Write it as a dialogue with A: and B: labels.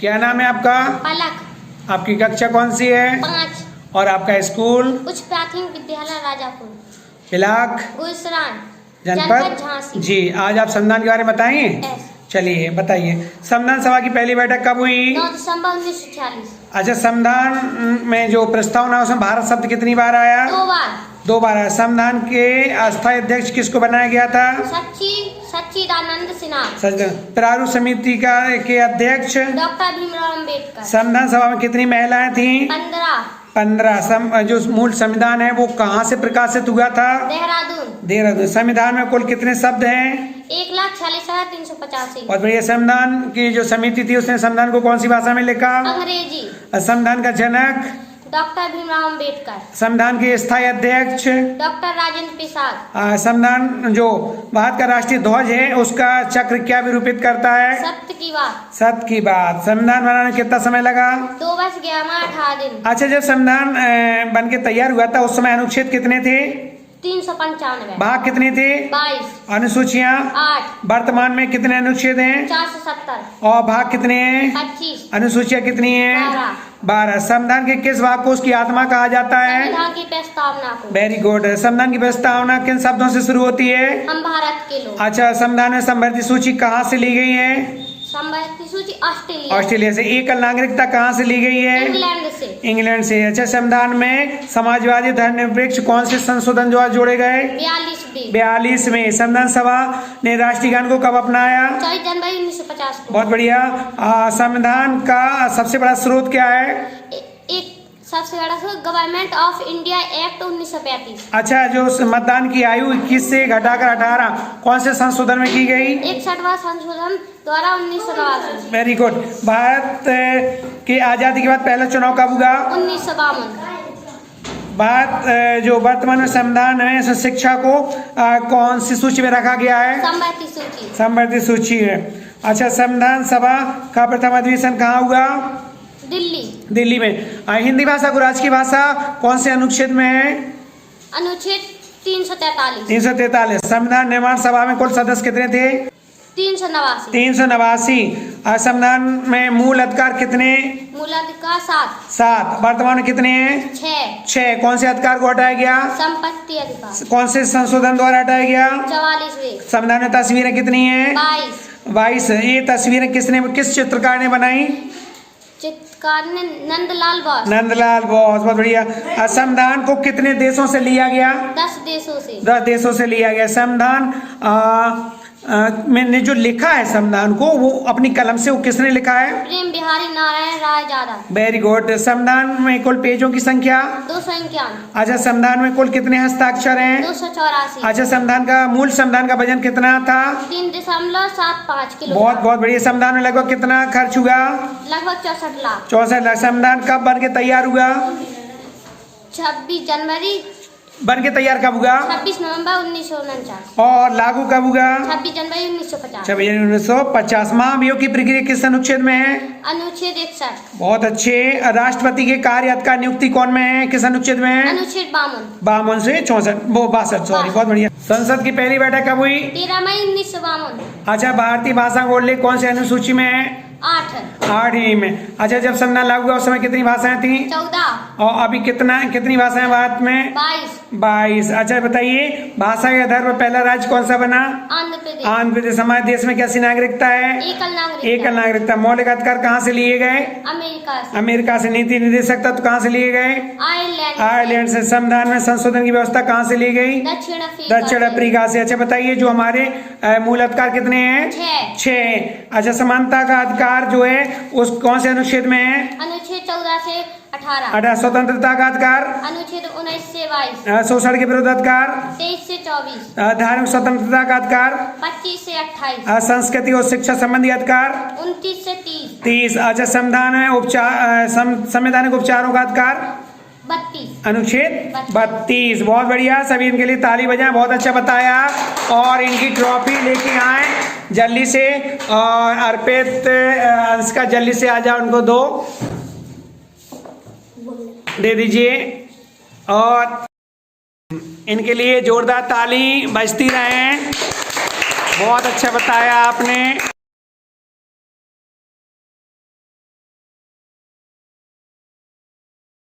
A: क्या नाम है आपका?
B: पलक।
A: आपकी कक्षा कौन सी है?
B: 5।
A: और आपका स्कूल?
B: उच्च प्राथमिक विद्यालय राजापुर,
A: इलाक,
B: गुलसरान,
A: जनपद
B: झांसी।
A: जी। आज आप संविधान के बारे में बताएंगे?
B: यस।
A: चलिए बताइए, संविधान सभा की पहली बैठक कब हुई?
B: 9 दिसंबर 1946।
A: अच्छा, संविधान में जो प्रस्तावना है उसमें भारत शब्द कितनी बार आया?
B: 2 बार।
A: 2 बार आया। संविधान के अस्थायी अध्यक्ष किसको बनाया गया था?
B: सच्चिदानंद सिन्हा।
A: प्रारूप समिति के अध्यक्ष?
B: डॉक्टर भीमराव अम्बेडकर।
A: संविधान सभा में कितनी महिलाएं थी? 15। जो मूल संविधान है वो कहाँ से प्रकाशित हुआ था? देहरादून। संविधान में कुल कितने शब्द हैं?
B: 1,46,385।
A: और बढ़िया। संविधान की जो समिति थी उसने संविधान को कौन सी भाषा में लिखा?
B: अंग्रेजी।
A: संविधान का जनक?
B: डॉक्टर भीमराव अम्बेडकर।
A: संविधान के स्थायी अध्यक्ष?
B: डॉक्टर राजेंद्र प्रसाद।
A: संविधान जो भारत का राष्ट्रीय ध्वज है उसका चक्र क्या विरूपित करता है?
B: सत्य की बात।
A: सत्य की बात। संविधान बनाने में कितना समय लगा?
B: 2 वर्ष 18 दिन।
A: अच्छा, जब संविधान बन के तैयार हुआ था उस समय अनुच्छेद कितने थे?
B: 395।
A: भाग कितने थे?
B: 22।
A: अनुसूचियां?
B: 8।
A: वर्तमान में कितने अनुच्छेद हैं?
B: 470।
A: और भाग कितने हैं?
B: 25।
A: अनुसूचियां कितनी हैं? 12। संविधान के किस भाग को उसकी आत्मा कहा जाता है?
B: संविधान की प्रस्तावना को।
A: Very good. संविधान की प्रस्तावना किन शब्दों से शुरू होती है?
B: हम भारत के लोग।
A: अच्छा, संविधान में संवैधानिक सूची कहाँ से ली गई है?
B: संवैधानिक सूची
A: ऑस्ट्रेलिया से। एकल नागरिकता कहाँ से ली गई है? इंग्लैंड से। अच्छा, संविधान में समाजवादी धर्मनिरपेक्ष कौन से संशोधन जो जोड़े गए? 42 में। संविधान सभा ने राष्ट्रीय गान को कब अपनाया?
B: 24 जनवरी 1950 को।
A: बहुत बढ़िया। संविधान का सबसे बड़ा स्रोत क्या है?
B: एक सबसे बड़ा स्रोत गवर्नमेंट ऑफ इंडिया एक्ट 1935।
A: अच्छा, जो मतदान की आयु 21 से घटाकर 18 कौन से संशोधन में की गई?
B: 61वां संशोधन द्वारा 1989।
A: Very good. भारत की आजादी के बाद पहला चुनाव कब हुआ?
B: 1952।
A: भारत जो वर्तमान में संविधान में शिक्षा को कौन सी सूची में रखा गया है? संवैधानिक सूची है। अच्छा, संविधान सभा का प्रथम अधिवेशन कहाँ हुआ? दिल्ली में। हिंदी भाषा को राजकीय भाषा कौन से अनुच्छेद में है?
B: अनुच्छेद 343।
A: 343। संविधान निर्माण सभा में कुल सदस्य कितने थे? 389। संविधान में मूल अधिकार कितने?
B: मूल अधिकार
A: 7। वर्तमान में कितने हैं? 6। कौन से अधिकार को हटाया गया?
B: संपत्ति अधिकार।
A: कौन से संशोधन द्वारा हटाया गया?
B: 44वें।
A: संविधान में तस्वीरें कितनी हैं? 22। ये तस्वीरें किस चित्रकार ने बनाई?
B: चित्रकार ने नंदलाल बोस।
A: बहुत बढ़िया। संविधान को कितने देशों से लिया गया?
B: 10 देशों से।
A: 10 देशों से लिया गया। संविधान मैंने जो लिखा है संविधान को वो अपनी कलम से वो किसने लिखा है?
B: प्रेम बिहारी नारायण राय यादव।
A: Very good. संविधान में कुल पेजों की संख्या?
B: 251।
A: अच्छा, संविधान में कुल कितने हस्ताक्षर हैं?
B: 284।
A: अच्छा, मूल संविधान का वजन कितना था?
B: 3.75 किलो।
A: बहुत बढ़िया। संविधान में लगभग कितना खर्च हुआ?
B: लगभग 64 लाख।
A: 64 लाख। संविधान कब बन के तैयार हुआ?
B: 26 जनवरी।
A: बन के तैयार कब हुआ?
B: 26 नवंबर 1949।
A: और लागू कब हुआ?
B: 26 जनवरी 1950।
A: 26 जनवरी 1950। महाभियोग की प्रक्रिया किस अनुच्छेद में है?
B: अनुच्छेद 61।
A: बहुत अच्छे। राष्ट्रपति के कार्य अधिकार नियुक्ति कौन में है? किस अनुच्छेद में है?
B: अनुच्छेद
A: 52 से 62। सॉरी, बहुत बढ़िया। संसद की पहली बैठक कब हुई?
B: 13 मई 1952।
A: अच्छा, भारतीय भाषा को उल्लेख कौन से अनुसूची में है? 8 में। अच्छा, जब संविधान लागू हुआ उस समय कितनी भाषाएं थी?
B: 14।
A: और अभी कितनी भाषाएं भारत में? 22। अच्छा, बताइए भाषा के आधार पर पहला राज्य कौन सा बना? आंध्र प्रदेश। हमारे देश में कैसी नागरिकता है? एकल नागरिकता। मौलिक अधिकार कहाँ से लिए गए? अमेरिका से। नीति निर्देशक तत्व कहाँ से लिए गए? आयरलैंड से। संविधान में संशोधन की व्यवस्था कहाँ से ली गई? दक्षिण अफ्रीका से। अच्छा, बताइए जो हमारे मूल अधिकार कितने हैं? 6। अच्छा, समानता का अधिकार जो है उस कौन से अनुच्छेद में है? अनुच्छेद 14 से 18। स्वतंत्रता का अधिकार? अनुच्छेद 19 से 22। शोषण के विरुद्ध अधिकार? 23 से 24। धार्मिक स्वतंत्रता का अधिकार? 25 से 28। संस्कृति और शिक्षा संबंधी अधिकार? 29 से 30। अच्छा, संविधान में संवैधानिक उपचारों का अधिकार? 32। अनुच्छेद 32। बहुत बढ़िया। सभी इनके लिए ताली बजाएं। बहुत अच्छा बताया। और इनकी ट्रॉफी लेके आए जल्दी से। और अर्पित अंश का जल्दी से आ जाओ, उनको दे दीजिए। और इनके लिए जोरदार ताली बजती रहे। बहुत अच्छा बताया आपने।